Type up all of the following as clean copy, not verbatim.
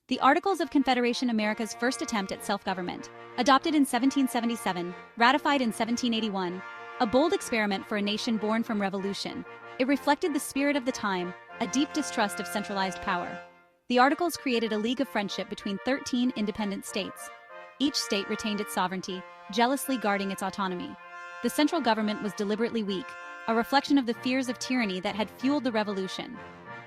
The Articles of Confederation, America's first attempt at self-government. Adopted in 1777, ratified in 1781, a bold experiment for a nation born from revolution. It reflected the spirit of the time, a deep distrust of centralized power. The Articles created a league of friendship between 13 independent states. Each state retained its sovereignty, jealously guarding its autonomy. The central government was deliberately weak, a reflection of the fears of tyranny that had fueled the revolution.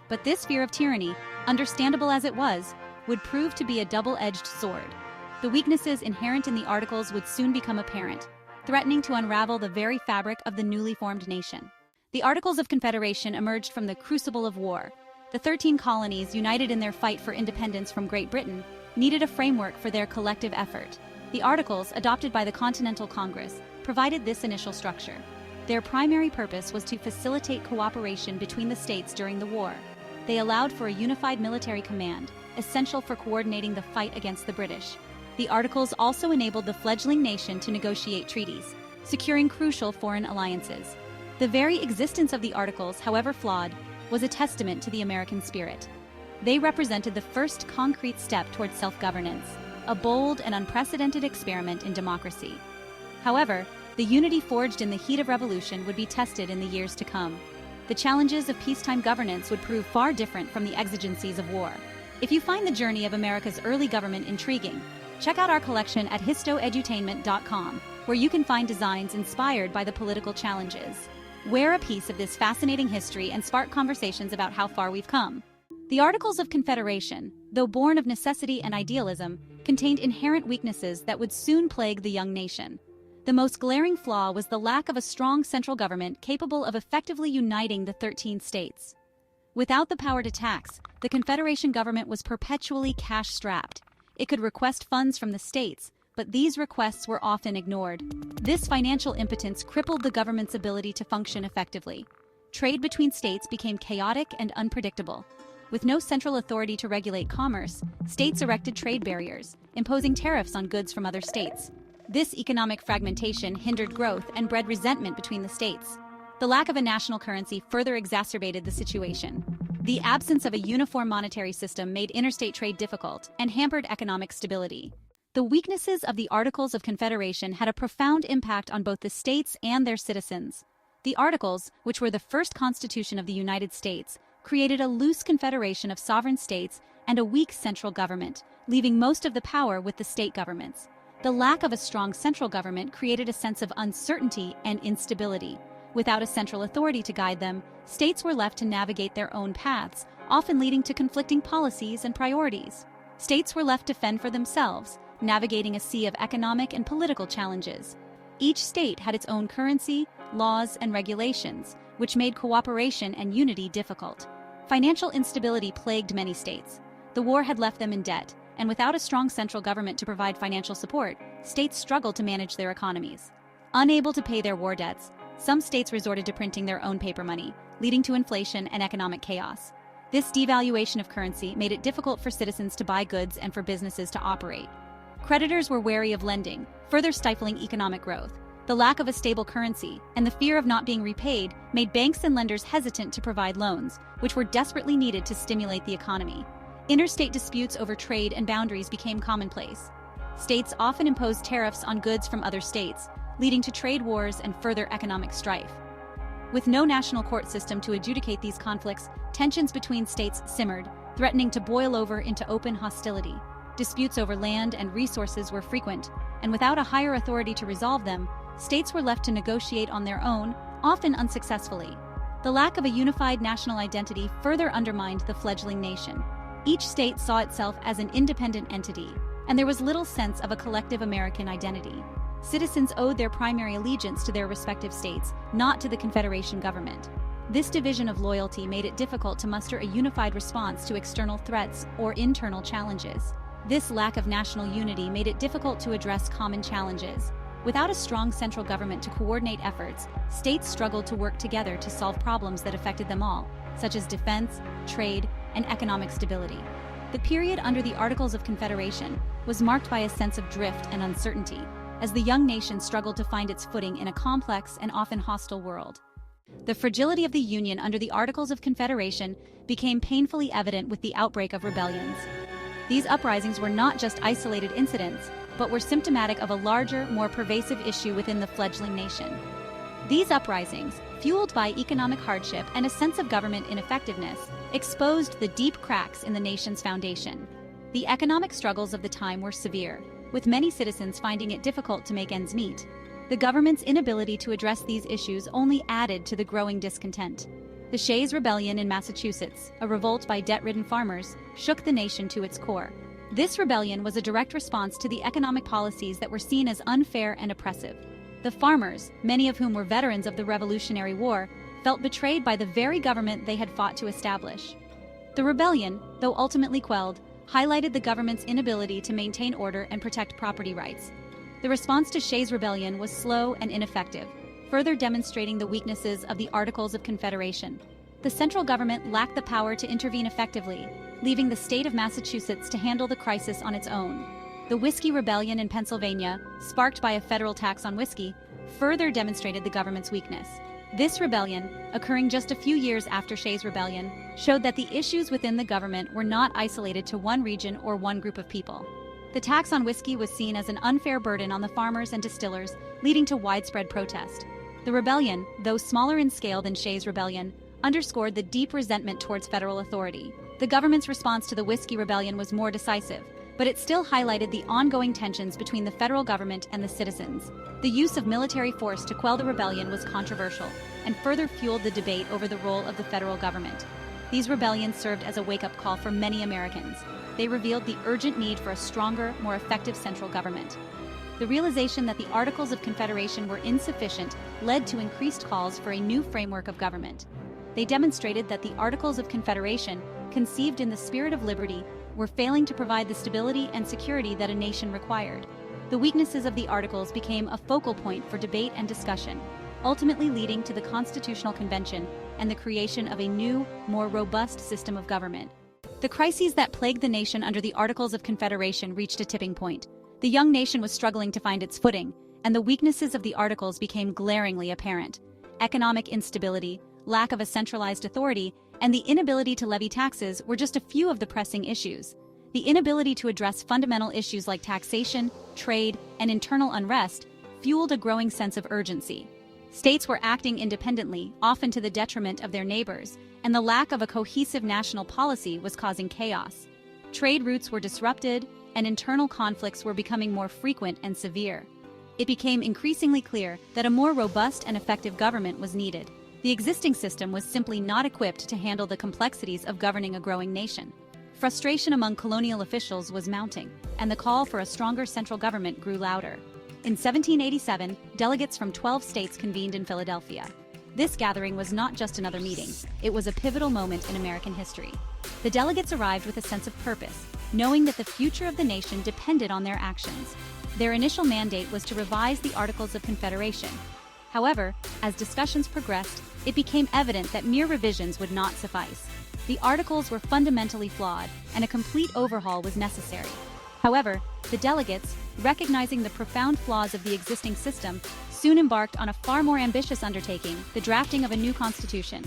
But this fear of tyranny, understandable as it was, would prove to be a double-edged sword. The weaknesses inherent in the Articles would soon become apparent, threatening to unravel the very fabric of the newly formed nation. The Articles of Confederation emerged from the crucible of war. The 13 colonies, united in their fight for independence from Great Britain, needed a framework for their collective effort. The Articles, adopted by the Continental Congress, provided this initial structure. Their primary purpose was to facilitate cooperation between the states during the war. They allowed for a unified military command, essential for coordinating the fight against the British. The Articles also enabled the fledgling nation to negotiate treaties, securing crucial foreign alliances. The very existence of the Articles, however flawed, was a testament to the American spirit. They represented the first concrete step towards self-governance, a bold and unprecedented experiment in democracy. However, the unity forged in the heat of revolution would be tested in the years to come. The challenges of peacetime governance would prove far different from the exigencies of war. If you find the journey of America's early government intriguing, check out our collection at histoedutainment.com, where you can find designs inspired by the political challenges. Wear a piece of this fascinating history and spark conversations about how far we've come. The Articles of Confederation, though born of necessity and idealism, contained inherent weaknesses that would soon plague the young nation. The most glaring flaw was the lack of a strong central government capable of effectively uniting the 13 states. Without the power to tax, the Confederation government was perpetually cash-strapped. It could request funds from the states, but these requests were often ignored. This financial impotence crippled the government's ability to function effectively. Trade between states became chaotic and unpredictable. With no central authority to regulate commerce, states erected trade barriers, imposing tariffs on goods from other states. This economic fragmentation hindered growth and bred resentment between the states. The lack of a national currency further exacerbated the situation. The absence of a uniform monetary system made interstate trade difficult and hampered economic stability. The weaknesses of the Articles of Confederation had a profound impact on both the states and their citizens. The Articles, which were the first constitution of the United States, created a loose confederation of sovereign states and a weak central government, leaving most of the power with the state governments. The lack of a strong central government created a sense of uncertainty and instability. Without a central authority to guide them, states were left to navigate their own paths, often leading to conflicting policies and priorities. States were left to fend for themselves, navigating a sea of economic and political challenges. Each state had its own currency, laws, and regulations, which made cooperation and unity difficult. Financial instability plagued many states. The war had left them in debt, and without a strong central government to provide financial support, states struggled to manage their economies. Unable to pay their war debts, some states resorted to printing their own paper money, leading to inflation and economic chaos. This devaluation of currency made it difficult for citizens to buy goods and for businesses to operate. Creditors were wary of lending, further stifling economic growth. The lack of a stable currency and the fear of not being repaid made banks and lenders hesitant to provide loans, which were desperately needed to stimulate the economy. Interstate disputes over trade and boundaries became commonplace. States often imposed tariffs on goods from other states, leading to trade wars and further economic strife. With no national court system to adjudicate these conflicts, tensions between states simmered, threatening to boil over into open hostility. Disputes over land and resources were frequent, and without a higher authority to resolve them, states were left to negotiate on their own, often unsuccessfully. The lack of a unified national identity further undermined the fledgling nation. Each state saw itself as an independent entity, and there was little sense of a collective American identity. Citizens owed their primary allegiance to their respective states, not to the Confederation government. This division of loyalty made it difficult to muster a unified response to external threats or internal challenges. This lack of national unity made it difficult to address common challenges. Without a strong central government to coordinate efforts, states struggled to work together to solve problems that affected them all, such as defense, trade, and economic stability. The period under the Articles of Confederation was marked by a sense of drift and uncertainty, as the young nation struggled to find its footing in a complex and often hostile world. The fragility of the Union under the Articles of Confederation became painfully evident with the outbreak of rebellions. These uprisings were not just isolated incidents, but were symptomatic of a larger, more pervasive issue within the fledgling nation. These uprisings, fueled by economic hardship and a sense of government ineffectiveness, exposed the deep cracks in the nation's foundation. The economic struggles of the time were severe, with many citizens finding it difficult to make ends meet. The government's inability to address these issues only added to the growing discontent. The Shays' Rebellion in Massachusetts, a revolt by debt-ridden farmers, shook the nation to its core. This rebellion was a direct response to the economic policies that were seen as unfair and oppressive. The farmers, many of whom were veterans of the Revolutionary War, felt betrayed by the very government they had fought to establish. The rebellion, though ultimately quelled, highlighted the government's inability to maintain order and protect property rights. The response to Shays' Rebellion was slow and ineffective, further demonstrating the weaknesses of the Articles of Confederation. The central government lacked the power to intervene effectively, leaving the state of Massachusetts to handle the crisis on its own. The Whiskey Rebellion in Pennsylvania, sparked by a federal tax on whiskey, further demonstrated the government's weakness. This rebellion, occurring just a few years after Shays' Rebellion, showed that the issues within the government were not isolated to one region or one group of people. The tax on whiskey was seen as an unfair burden on the farmers and distillers, leading to widespread protest. The rebellion, though smaller in scale than Shays' Rebellion, underscored the deep resentment towards federal authority. The government's response to the Whiskey Rebellion was more decisive, but it still highlighted the ongoing tensions between the federal government and the citizens. The use of military force to quell the rebellion was controversial and further fueled the debate over the role of the federal government. These rebellions served as a wake-up call for many Americans. They revealed the urgent need for a stronger, more effective central government. The realization that the Articles of Confederation were insufficient led to increased calls for a new framework of government. They demonstrated that the Articles of Confederation, conceived in the spirit of liberty, were failing to provide the stability and security that a nation required. The weaknesses of the Articles became a focal point for debate and discussion, ultimately leading to the Constitutional Convention and the creation of a new, more robust system of government. The crises that plagued the nation under the Articles of Confederation reached a tipping point. The young nation was struggling to find its footing, and the weaknesses of the Articles became glaringly apparent. Economic instability, lack of a centralized authority, and the inability to levy taxes were just a few of the pressing issues. The inability to address fundamental issues like taxation, trade, and internal unrest fueled a growing sense of urgency. States were acting independently, often to the detriment of their neighbors, and the lack of a cohesive national policy was causing chaos. Trade routes were disrupted, and internal conflicts were becoming more frequent and severe. It became increasingly clear that a more robust and effective government was needed. The existing system was simply not equipped to handle the complexities of governing a growing nation. Frustration among colonial officials was mounting, and the call for a stronger central government grew louder. In 1787, delegates from 12 states convened in Philadelphia. This gathering was not just another meeting, it was a pivotal moment in American history. The delegates arrived with a sense of purpose, knowing that the future of the nation depended on their actions. Their initial mandate was to revise the Articles of Confederation. However, as discussions progressed, it became evident that mere revisions would not suffice. The Articles were fundamentally flawed, and a complete overhaul was necessary. However, the delegates, recognizing the profound flaws of the existing system, soon embarked on a far more ambitious undertaking, the drafting of a new constitution.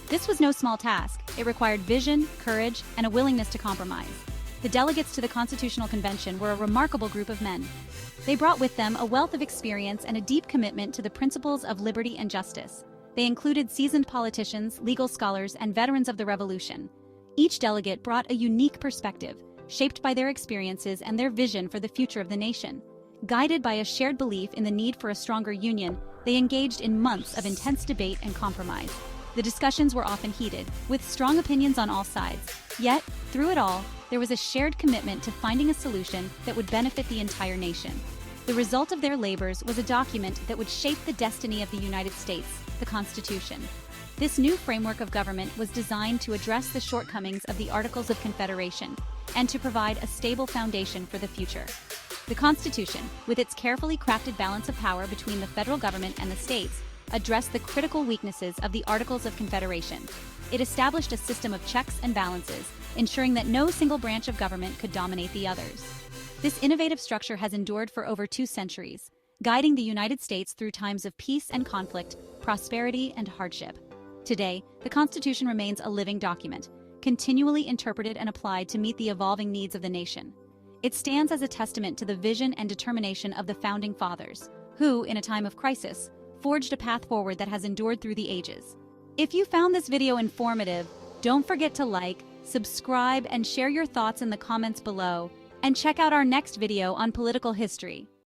This was no small task. It required vision, courage, and a willingness to compromise. The delegates to the Constitutional Convention were a remarkable group of men. They brought with them a wealth of experience and a deep commitment to the principles of liberty and justice. They included seasoned politicians, legal scholars, and veterans of the Revolution. Each delegate brought a unique perspective, shaped by their experiences and their vision for the future of the nation. Guided by a shared belief in the need for a stronger union, they engaged in months of intense debate and compromise. The discussions were often heated, with strong opinions on all sides. Yet, through it all, there was a shared commitment to finding a solution that would benefit the entire nation. The result of their labors was a document that would shape the destiny of the United States, the Constitution. This new framework of government was designed to address the shortcomings of the Articles of Confederation and to provide a stable foundation for the future. The Constitution, with its carefully crafted balance of power between the federal government and the states, addressed the critical weaknesses of the Articles of Confederation. It established a system of checks and balances, ensuring that no single branch of government could dominate the others. This innovative structure has endured for over 2 centuries, guiding the United States through times of peace and conflict, prosperity and hardship. Today, the Constitution remains a living document, continually interpreted and applied to meet the evolving needs of the nation. It stands as a testament to the vision and determination of the Founding Fathers, who, in a time of crisis, forged a path forward that has endured through the ages. If you found this video informative, don't forget to like, subscribe, and share your thoughts in the comments below, and check out our next video on political history.